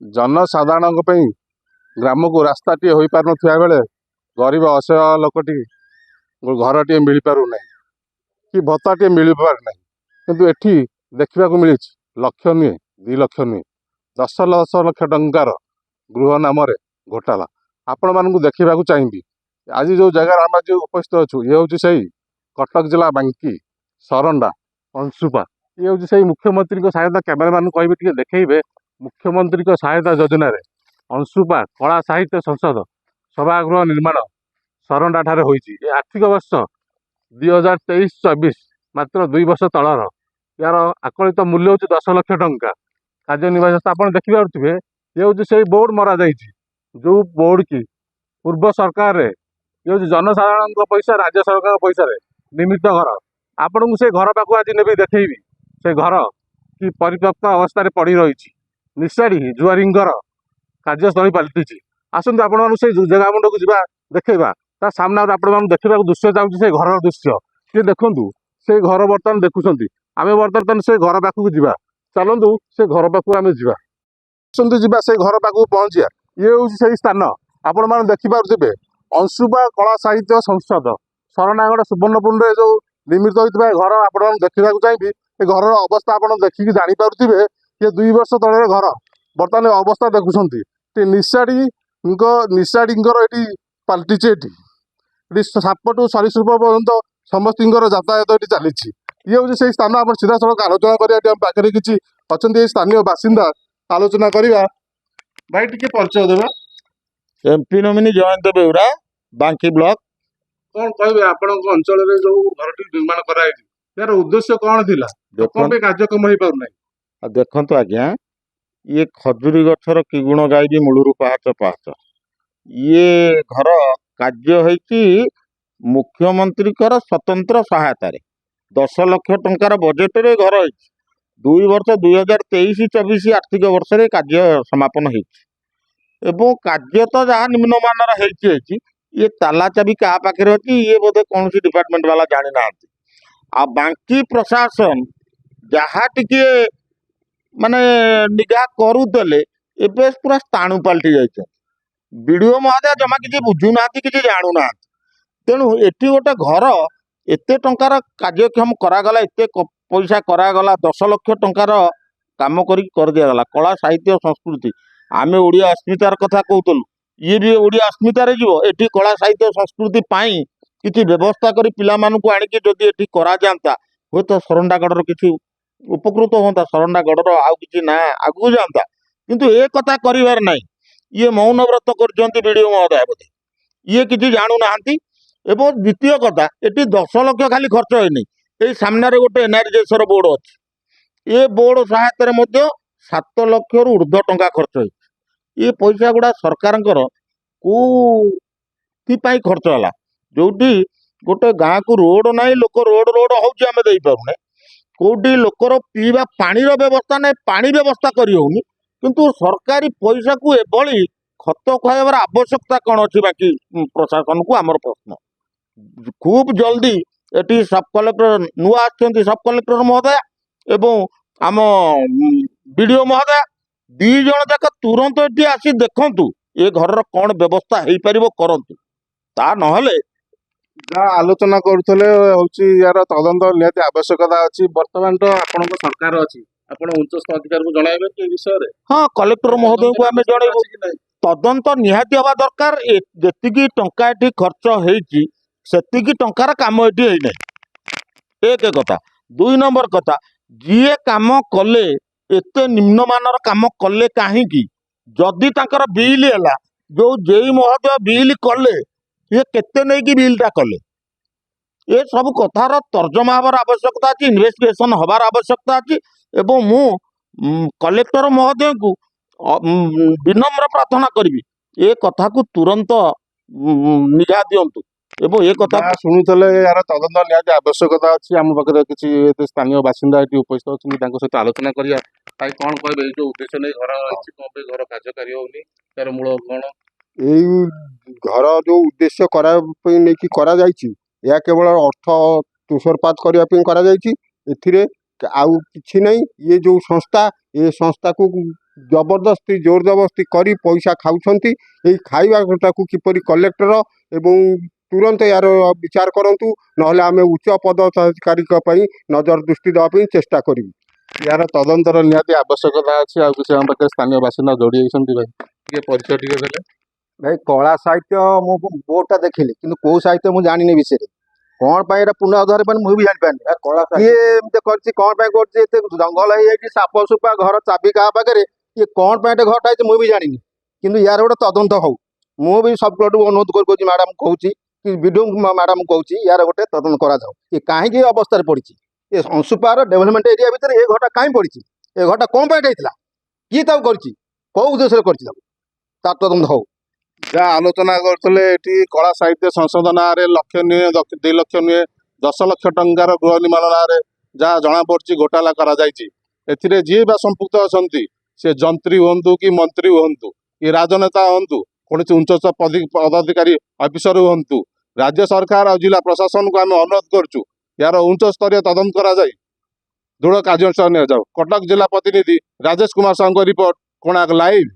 जनसाधारण ग्राम को रास्ताटे हो पार ना बेले गरीब असहाय लोकटी घरटे मिल पार ना कि भत्ताटे मिल पार ना किंतु एठी देखा मिली लक्ष नुहे 2 लक्ष नुहे 10 लक्ष टंकार गृह नाम घोटाला आपण मानू देखा चाहिए। आज जो जगार आम जो उपस्थित अच्छु ये हूँ से कटक जिला बांकी सरंडा अंशुपा ये हूँ से मुख्यमंत्री सहायता कैमेरा मान कहे देखेबे मुख्यमंत्री सहायता योजना अंशुपा कला साहित्य संसद सभागृह निर्माण सरंडा ठारे होईची। आर्थिक वर्ष 2023-24 मात्र 2 वर्ष तलर यार आकलित मूल्य हूँ 10 लक्ष टंका कार्यनिर्वाह आप देखिपे ये हूँ से बोर्ड मरा जो बोर्ड की पूर्व सरकार रे ये हूँ जनसाधारण पैसा राज्य सरकार पैसा निर्मित घर आपण को से घर पाक आज नेबी देखी से घर कि परिपक्व अवस्था पड़ी रही निशाड़ी जुआरींगर कार्यस्थली पलटि आसतु आपण से जगह मुंड को जा देखा ता सामने आपण देखा दृश्य चाहूँ से घर दृश्य ये देखूँ से घर बर्तमान देखुं आम बर्तमान से घर पाखक जा चलतु से घर पाक आम जा से घर पाक पहुँचा ये हूँ से स्थान आपण मैंने देखिपे अंशुपा कला साहित्य संसद शरणागढ़ सुवर्णपुर जो निर्मित होता है घर आप देखा चाहिए ये घर अवस्था आप देखिकी जापे ये 2 वर्ष तले घर बर्तमान अवस्था देखुं निशाड़ी ये पलटि ये सापटू सरीसृप पर्यटन समस्त यातायात ये चली ये हूँ से स्थान आप सीधा सड़क आलोचना करा पाखे किसी अच्छा स्थानीय बासिंदा आलोचना करवा भाई टी परिचय देवा एमपी नोमिनी जयंत बेउरा बांकी ब्लॉक कौन कहे आपण अंचल जो घर निर्माण कराई यार उद्देश्य कौन थिला कार्यक्रम हो पार देखु आज्ञा ये खजुरी गछर कि गुण गाई मूलरू पाहाच पाहाच ये घर कार्य होती मुख्यमंत्री स्वतंत्र सहायतार 10 लक्ष टंकार बजेट रे घर हो 2 वर्ष 2023-24 आर्थिक वर्ष रे कार्य समापन एवं कार्य तो जहाँ निम्नमान ये ताला चाबी क्या पाखे अच्छी ये बोधे कौन डिपार्टमेंट वाला जानी ना आ बांकी प्रशासन जहाँ टिके माने निगाह करुले एबे पूरा स्थाणु पलटि जाइए बीडीओ महोदय जमा किसी बुझुना कि जानूना तेणु एटी गोटे घर एते टंकार कार्यक्षम करागला एते पैसा करागला 10 लक्ष टंकार काम कर दिगला कला साहित्य संस्कृति आमे ओडिया अस्मितार कथा कहतलु ये भी ओडिया अस्मितार जीव एटी कला साहित्य संस्कृति पाई किसी व्यवस्था करी पिला मानकु आनिकी जदि एटी करा जांता हो तो सरंडागढ़ किसी उपकृत होता सरंडागढ़ आउ किसी ना आगु जाता किंतु ए कथा करिवार नहीं ये मौन व्रत करजंती वीडियो महोदय बोधे ये किसी जानू नाहांती एवं द्वितीय कथा एटी 10 लक्ष खाली खर्च होनी ये सामने गोटे एनआरजीएस बोर्ड अच्छी ये बोर्ड सहायतार 7 लक्ष रु ऊर्ध्व टंका खर्च हो ये पैसा गुड़ा सरकार कोई खर्च है जोटी गोटे गाँ को रोड ना लोक रोड होमें दे पारे कौटी लोकर पीवा पानी व्यवस्था ना पानी व्यवस्था करी किंतु सरकारी पैसा को एभली खत खुआबार आवश्यकता कौन अच्छी बाकी प्रशासन को आमर प्रश्न खूब जल्दी एटी सब कलेक्टर नुआ सब कलेक्टर महोदय एवं आम बीडीओ महोदय 2 जन जाक तुरंत ये आसी देखु ये घर कौन व्यवस्था हो पार करतु ता नहले जहाँ आलोचना करुले हूँ यार तदंत निहाती आवश्यकता अच्छी बर्तमान तो आपण सरकार अच्छी आपण उच्चस्थ अधिकारी को जनइबे कि विषय रे हाँ कलेक्टर महोदय को आम जनइबू तदंत निहाती हवा दरकार जेतिकी टंका एठी खर्च होईची सेतिकी टंकार काम एठी होई नै एक कथा 2 नंबर कथा जीए काम कले एते निम्नमानर काम कले काहींकी जदि तांकर बिल हैला जो जेई महोदय बिल कले ये केते नै कि बिलटा कले ये सब कथार तर्जमा हबार आवश्यकता अच्छी इन्वेस्टिगेशन हबार आवश्यकता अच्छी एवं मु कलेक्टर महोदय को विनम्र प्रार्थना करी ए कथा को तुरंत निगाह दिंतु एवं ये कथा शुणुले यार तदंत निहाती आवश्यकता अच्छी आम पाखे किसी स्थानीय बासिंदा ये उपस्थित अच्छा सहित आलोचना करा कौन कहे जो उद्देश्य नहीं घर कौन घर कार्यकारी होनी तार मूल कौन यही घर जो उद्देश्य करा केवल अर्थ तुषारपात करने आउ कि नहीं ये जो संस्था को ଜବରଦସ୍ତି ଜୋର ଜବରଦସ୍ତି କରି ପଇସା ଖାଉଛନ୍ତି। ଏଇ ଖାଇବାଟାକୁ କିପରି କଲେକ୍ଟର ଏବଂ ତୁରନ୍ତ ଏହାର ବିଚାର କରନ୍ତୁ, ନହେଲେ ଆମେ ଉଚ୍ଚ ପଦାଧିକାରୀଙ୍କ ପାଇଁ ନଜର ଦୃଷ୍ଟି ଦେବା ପାଇଁ ଚେଷ୍ଟା କରିବୁ। ୟାର ତଦନ୍ତର ନିହାତି ଆବଶ୍ୟକତା ଅଛି। ଆଉ କିଛି ଆମ ପାଖରେ ସ୍ଥାନୀୟ ବାସିନ୍ଦା ଯୋଡ଼ି ହେଇଛନ୍ତି ଭାଇ, ଟିକେ ପରିଚୟ ଟିକେ ଦେଲେ। ଭାଇ କଳା ସାହିତ୍ୟ ମୁଁ ବୋର୍ଡଟା ଦେଖିଲି, କିନ୍ତୁ କୋଉ ସାହିତ୍ୟ ମୁଁ ଜାଣିନି ବିଷୟରେ। କଣ ପାଇଁ ଏଟା ପୁନରୁଦ୍ଧାର ପାଇଁ ମୁଁ ବି ଜାଣିପାରୁନି। କିଏ ଏମିତି କରିଛି, କଣ ପାଇଁ କରିଛି? ଏତେ ଜଙ୍ଗଲ ହେଇଯାଇଛି, ସାପ ସୁପା, ଘର ଚାବି କାହା ପାଖରେ, ଇଏ କଣ ପାଇଁ ଏଟେ ଘରଟା ହେଇଛି ମୁଁ ବି ଜାଣିନି। କିନ୍ତୁ ୟାର ଗୋଟେ ତଦନ୍ତ ହଉ। ମୁଁ ବି ସବ୍ କୋର୍ଟକୁ ଅନୁରୋଧ କରୁଛି, ମ୍ୟାଡାମ କହୁଛି କି ବିଡିଓ ମ୍ୟାଡାମ କହୁଛି, ୟାର ଗୋଟେ ତଦନ୍ତ କରାଯାଉ। ଏ କାହିଁକି ଏ ଅବସ୍ଥାରେ ପଡିଛି? ଏ ଅଂଶୁପାର ଡେଭଲପମେଣ୍ଟ ଏରିଆ ଭିତରେ ଏ ଘରଟା କାହିଁ ପଡିଛି? ଏ ଘରଟା କଣ ପାଇଁ ହେଇଥିଲା? କିଏ ତାକୁ କରିଛି? କୋଉ ଉଦ୍ଦେଶ୍ୟରେ କରିଛି ତାକୁ? ତାର ତଦନ୍ତ ହଉ। ଯାହା ଆଲୋଚନା କରୁଥିଲେ ଏଠି କଳା ସାହିତ୍ୟ ସଂସଦ ନାଁରେ ଲକ୍ଷ ନୁହେଁ, 2 ଲକ୍ଷ ନୁହେଁ, 10 ଲକ୍ଷ ଟଙ୍କାର ଗୃହ ନିର୍ମାଣ ନାଁରେ ଯାହା ଜଣାପଡୁଛି ଘୋଟାଲା କରାଯାଇଛି। ଏଥିରେ ଯିଏ ବା ସମ୍ପୃକ୍ତ ଅଛନ୍ତି, ସେ ଯନ୍ତ୍ରୀ ହୁଅନ୍ତୁ କି ମନ୍ତ୍ରୀ ହୁଅନ୍ତୁ କି ରାଜନେତା ହୁଅନ୍ତୁ, କୌଣସି ଉଚ୍ଚ ପଦାଧିକାରୀ ଅଫିସର ହୁଅନ୍ତୁ, ରାଜ୍ୟ ସରକାର ଆଉ ଜିଲ୍ଲା ପ୍ରଶାସନକୁ ଆମେ ଅନୁରୋଧ କରୁଛୁ, ଏହାର ଉଚ୍ଚ ସ୍ତରୀୟ ତଦନ୍ତ କରାଯାଇ ଦୃଢ଼ କାର୍ଯ୍ୟାନୁଷ୍ଠାନ ନିଆଯାଉ। କଟକ ଜିଲ୍ଲା ପ୍ରତିନିଧି ରାଜେଶ କୁମାର ସାହୁଙ୍କ ରିପୋର୍ଟ, କୋଣାର୍କ ଲାଇଭ୍।